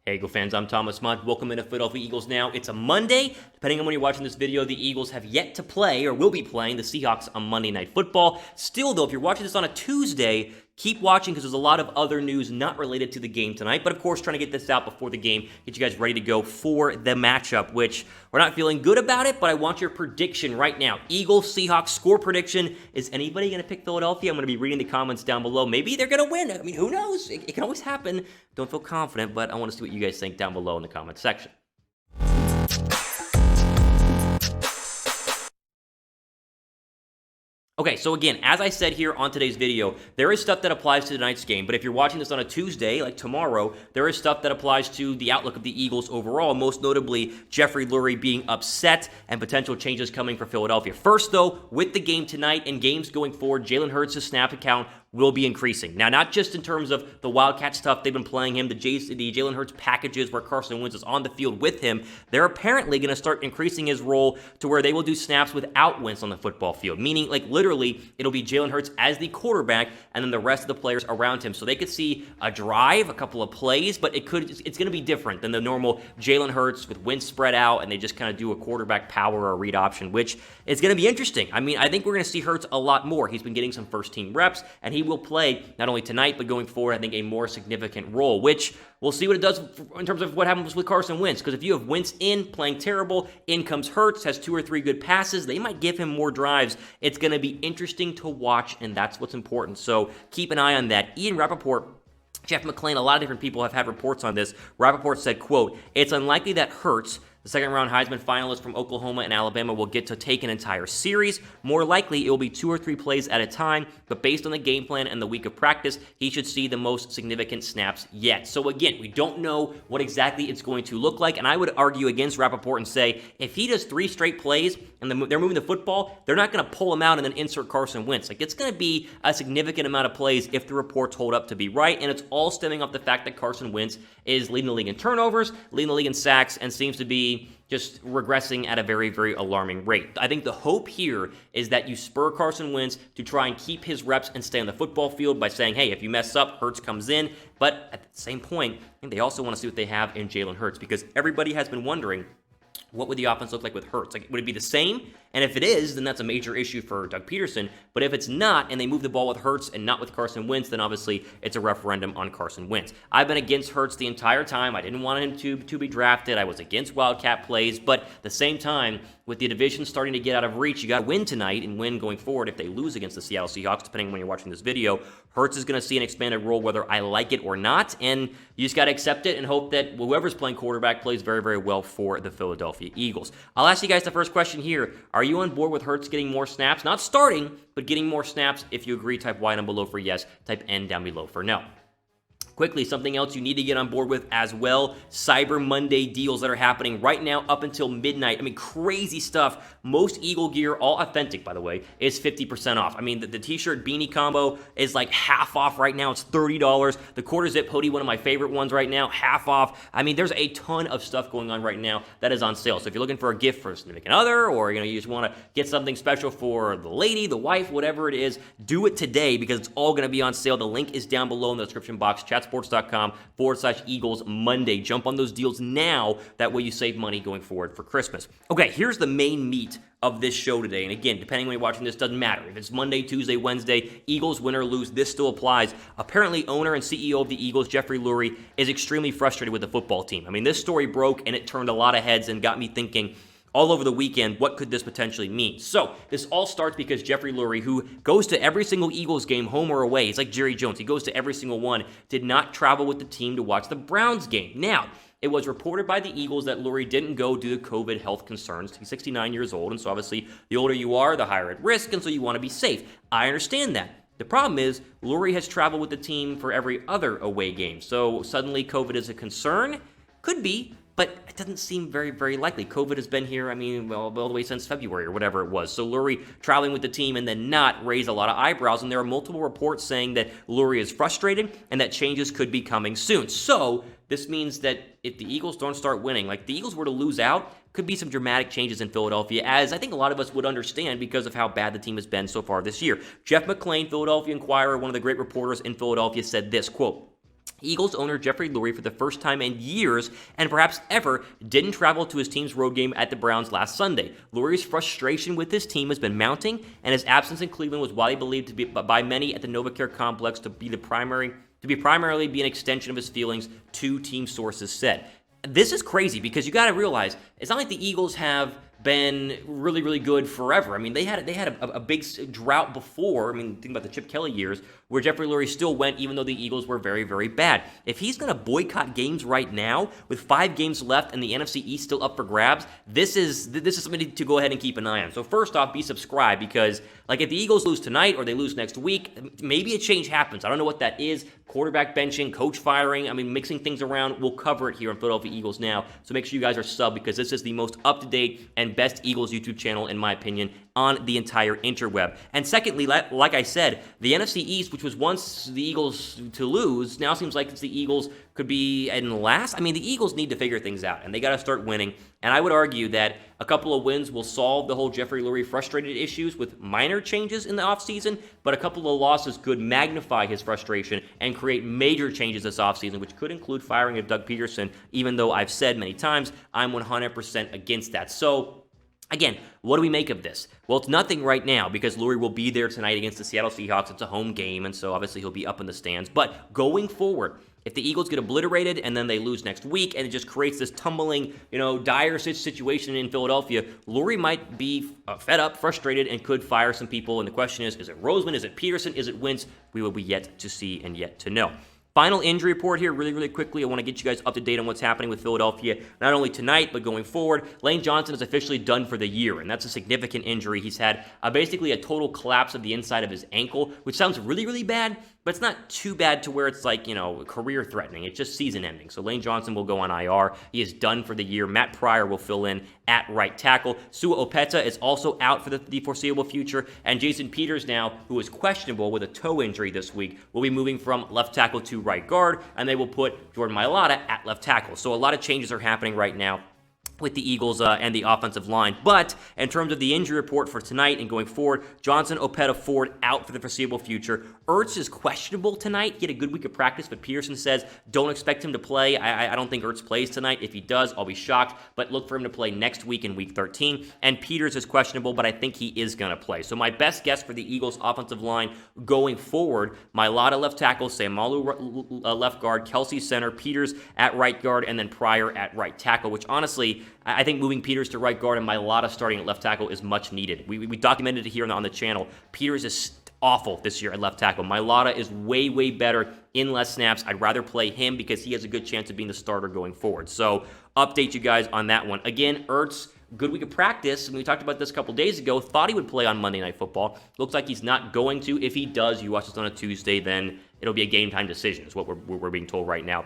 Hey Eagle fans, I'm Thomas Mott. Welcome into Philadelphia Eagles Now. It's a Monday. Depending on when you're watching this video, the Eagles have yet to play or will be playing the Seahawks on Monday Night Football. Still though, if you're watching this on a Tuesday, keep watching because there's a lot of other news not related to the game tonight. But of course, trying to get this out before the game, get you guys ready to go for the matchup, which we're not feeling good about it, but I want your prediction right now. Eagles, Seahawks score prediction. Is anybody going to pick Philadelphia? I'm going to be reading the comments down below. Maybe they're going to win. I mean, who knows? It can always happen. Don't feel confident, but I want to see what you guys think down below in the comments section. Okay, so again, as I said here on today's video, there is stuff that applies to tonight's game, but if you're watching this on a Tuesday, like tomorrow, there is stuff that applies to the outlook of the Eagles overall, most notably Jeffery Lurie being upset and potential changes coming for Philadelphia. First, though, with the game tonight and games going forward, Jalen Hurts' snap count will be increasing. Now, not just in terms of the Wildcat stuff they've been playing him, the Jalen Hurts packages where Carson Wentz is on the field with him, they're apparently going to start increasing his role to where they will do snaps without Wentz on the football field, meaning like literally it'll be Jalen Hurts as the quarterback and then the rest of the players around him. So they could see a drive, a couple of plays, but it's going to be different than the normal Jalen Hurts with Wentz spread out and they just kind of do a quarterback power or a read option, which is going to be interesting. I mean, I think we're going to see Hurts a lot more. He's been getting some first team reps and he will play not only tonight, but going forward, I think a more significant role, which we'll see what it does in terms of what happens with Carson Wentz. Because if you have Wentz in, playing terrible, in comes Hurts, has 2 or 3 good passes, they might give him more drives. It's going to be interesting to watch, and that's what's important. So keep an eye on that. Ian Rappaport, Jeff McClain, a lot of different people have had reports on this. Rappaport said, quote, "It's unlikely that Hurts, the second-round Heisman finalists from Oklahoma and Alabama, will get to take an entire series. More likely, it will be 2 or 3 plays at a time, but based on the game plan and the week of practice, he should see the most significant snaps yet." So again, we don't know what exactly it's going to look like, and I would argue against Rappaport and say, if he does 3 straight plays and they're moving the football, they're not going to pull him out and then insert Carson Wentz. Like, it's going to be a significant amount of plays if the reports hold up to be right, and it's all stemming off the fact that Carson Wentz is leading the league in turnovers, leading the league in sacks, and seems to be just regressing at a very, very alarming rate. I think the hope here is that you spur Carson Wentz to try and keep his reps and stay on the football field by saying, hey, if you mess up, Hurts comes in. But at the same point, I think they also want to see what they have in Jalen Hurts, because everybody has been wondering, what would the offense look like with Hurts? Like, would it be the same? And if it is, then that's a major issue for Doug Pederson. But if it's not, and they move the ball with Hurts and not with Carson Wentz, then obviously it's a referendum on Carson Wentz. I've been against Hurts the entire time. I didn't want him to be drafted. I was against Wildcat plays. But at the same time, with the division starting to get out of reach, you got to win tonight and win going forward. If they lose against the Seattle Seahawks, depending on when you're watching this video, Hurts is going to see an expanded role whether I like it or not. And you just got to accept it and hope that whoever's playing quarterback plays very, very well for the Philadelphia Eagles. I'll ask you guys the first question here. Are you on board with Hurts getting more snaps? Not starting, but getting more snaps. If you agree, type Y down below for yes. Type N down below for no. Quickly, something else you need to get on board with as well, Cyber Monday deals that are happening right now up until midnight. I mean, crazy stuff. Most Eagle gear, all authentic, by the way, is 50% off. I mean, the t-shirt beanie combo is like half off right now. It's $30. The quarter zip hoodie, one of my favorite ones right now, half off. I mean, there's a ton of stuff going on right now that is on sale. So if you're looking for a gift for a significant other, or you just want to get something special for the lady, the wife, whatever it is, do it today because it's all going to be on sale. The link is down below in the description box. chatsports.com/Eagles Monday. Jump on those deals now. That way you save money going forward for Christmas. Okay, here's the main meat of this show today. And again, depending when you're watching this, doesn't matter. If it's Monday, Tuesday, Wednesday, Eagles win or lose, this still applies. Apparently, owner and CEO of the Eagles, Jeffery Lurie, is extremely frustrated with the football team. I mean, this story broke and it turned a lot of heads and got me thinking all over the weekend, what could this potentially mean? So, this all starts because Jeffery Lurie, who goes to every single Eagles game, home or away, he's like Jerry Jones, he goes to every single one, did not travel with the team to watch the Browns game. Now, it was reported by the Eagles that Lurie didn't go due to COVID health concerns. He's 69 years old, and so obviously, the older you are, the higher at risk, and so you want to be safe. I understand that. The problem is, Lurie has traveled with the team for every other away game, so suddenly COVID is a concern? Could be. But it doesn't seem very, very likely. COVID has been here, I mean, well, all the way since February or whatever it was. So Lurie traveling with the team and then not raised a lot of eyebrows. And there are multiple reports saying that Lurie is frustrated and that changes could be coming soon. So this means that if the Eagles don't start winning, like the Eagles were to lose out, could be some dramatic changes in Philadelphia, as I think a lot of us would understand because of how bad the team has been so far this year. Jeff McClain, Philadelphia Inquirer, one of the great reporters in Philadelphia, said this, quote, Eagles owner Jeffery Lurie, for the first time in years and perhaps ever, didn't travel to his team's road game at the Browns last Sunday. Lurie's frustration with his team has been mounting, and his absence in Cleveland was widely believed to be by many at the NovaCare complex to be primarily be an extension of his feelings, two team sources said. This is crazy because you got to realize it's not like the Eagles have been really, really good forever. I mean, they had a big drought before. I mean, think about the Chip Kelly years where Jeffery Lurie still went even though the Eagles were very, very bad. If he's going to boycott games right now with 5 games left and the NFC East still up for grabs, this is something to go ahead and keep an eye on. So first off, be subscribed because like if the Eagles lose tonight or they lose next week, maybe a change happens. I don't know what that is. Quarterback benching, coach firing, I mean, mixing things around. We'll cover it here on Philadelphia Eagles Now. So make sure you guys are subbed because this is the most up-to-date and best Eagles YouTube channel, in my opinion, on the entire interweb. And secondly, like I said, the NFC East, which was once the Eagles to lose, now seems like it's the Eagles could be in last. I mean, the Eagles need to figure things out, and they got to start winning. And I would argue that a couple of wins will solve the whole Jeffery Lurie frustrated issues with minor changes in the offseason, but a couple of losses could magnify his frustration and create major changes this offseason, which could include firing of Doug Pederson, even though I've said many times I'm 100% against that. So, again, what do we make of this? Well, it's nothing right now because Lurie will be there tonight against the Seattle Seahawks. It's a home game, and so obviously he'll be up in the stands. But going forward, if the Eagles get obliterated and then they lose next week and it just creates this tumbling, dire situation in Philadelphia, Lurie might be fed up, frustrated, and could fire some people. And the question is it Roseman? Is it Pederson? Is it Wentz? We will be yet to see and yet to know. Final injury report here, really, really quickly. I want to get you guys up to date on what's happening with Philadelphia, not only tonight, but going forward. Lane Johnson is officially done for the year, and that's a significant injury. He's had basically a total collapse of the inside of his ankle, which sounds really, really bad, but it's not too bad to where it's like, career-threatening. It's just season-ending. So Lane Johnson will go on IR. He is done for the year. Matt Pryor will fill in at right tackle. Sua Opeta is also out for the foreseeable future, and Jason Peters now, who is questionable with a toe injury this week, will be moving from left tackle to right guard, and they will put Jordan Mailata at left tackle. So a lot of changes are happening right now with the Eagles and the offensive line. But in terms of the injury report for tonight and going forward, Johnson, Opeta, Ford out for the foreseeable future. Ertz is questionable tonight. He had a good week of practice, but Pederson says don't expect him to play. I don't think Ertz plays tonight. If he does, I'll be shocked, but look for him to play next week in week 13. And Peters is questionable, but I think he is going to play. So my best guess for the Eagles offensive line going forward, Mailata left tackle, Samalu left guard, Kelsey center, Peters at right guard, and then Pryor at right tackle, which honestly, I think moving Peters to right guard and Mailata starting at left tackle is much needed. We documented it here on the channel. Peters is awful this year at left tackle. Mailata is way, way better in less snaps. I'd rather play him because he has a good chance of being the starter going forward. So update you guys on that one. Again, Ertz, good week of practice. And we talked about this a couple days ago. Thought he would play on Monday Night Football. Looks like he's not going to. If he does, you watch this on a Tuesday, then it'll be a game time decision is what we're being told right now.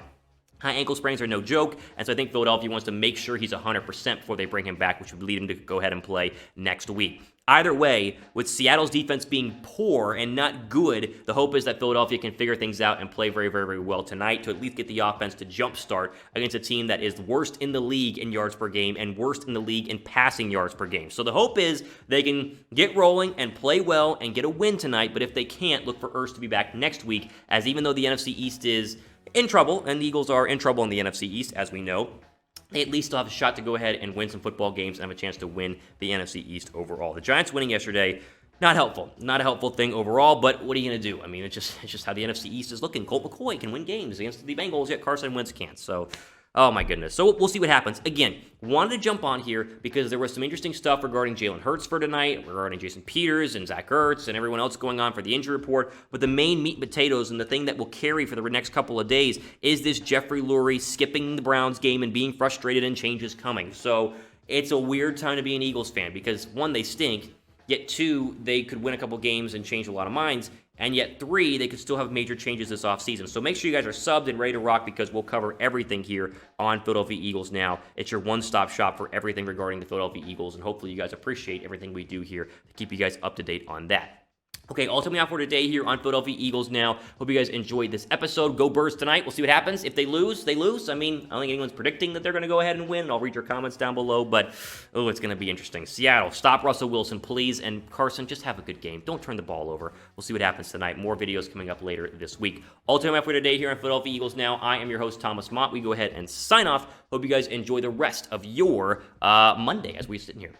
High ankle sprains are no joke, and so I think Philadelphia wants to make sure he's 100% before they bring him back, which would lead him to go ahead and play next week. Either way, with Seattle's defense being poor and not good, the hope is that Philadelphia can figure things out and play very, very, very well tonight to at least get the offense to jumpstart against a team that is worst in the league in yards per game and worst in the league in passing yards per game. So the hope is they can get rolling and play well and get a win tonight, but if they can't, look for Ertz to be back next week, as even though the NFC East is in trouble, and the Eagles are in trouble in the NFC East, as we know, they at least still have a shot to go ahead and win some football games and have a chance to win the NFC East overall. The Giants winning yesterday, not helpful. Not a helpful thing overall, but what are you going to do? I mean, it's just how the NFC East is looking. Colt McCoy can win games against the Bengals, yet Carson Wentz can't. So, oh my goodness. So we'll see what happens. Again, wanted to jump on here because there was some interesting stuff regarding Jalen Hurts for tonight, regarding Jason Peters and Zach Ertz and everyone else going on for the injury report. But the main meat and potatoes and the thing that will carry for the next couple of days is this Jeffery Lurie skipping the Browns game and being frustrated and changes coming. So it's a weird time to be an Eagles fan because, one, they stink, yet two, they could win a couple games and change a lot of minds. And yet, three, they could still have major changes this offseason. So make sure you guys are subbed and ready to rock because we'll cover everything here on Philadelphia Eagles Now. It's your one-stop shop for everything regarding the Philadelphia Eagles, and hopefully you guys appreciate everything we do here to keep you guys up to date on that. Okay, ultimately out for today here on Philadelphia Eagles Now. Hope you guys enjoyed this episode. Go Birds tonight. We'll see what happens. If they lose, they lose. I mean, I don't think anyone's predicting that they're going to go ahead and win. I'll read your comments down below, but it's going to be interesting. Seattle, stop Russell Wilson, please. And Carson, just have a good game. Don't turn the ball over. We'll see what happens tonight. More videos coming up later this week. Ultimately out for today here on Philadelphia Eagles Now. I am your host, Thomas Mott. We go ahead and sign off. Hope you guys enjoy the rest of your Monday as we sit in here.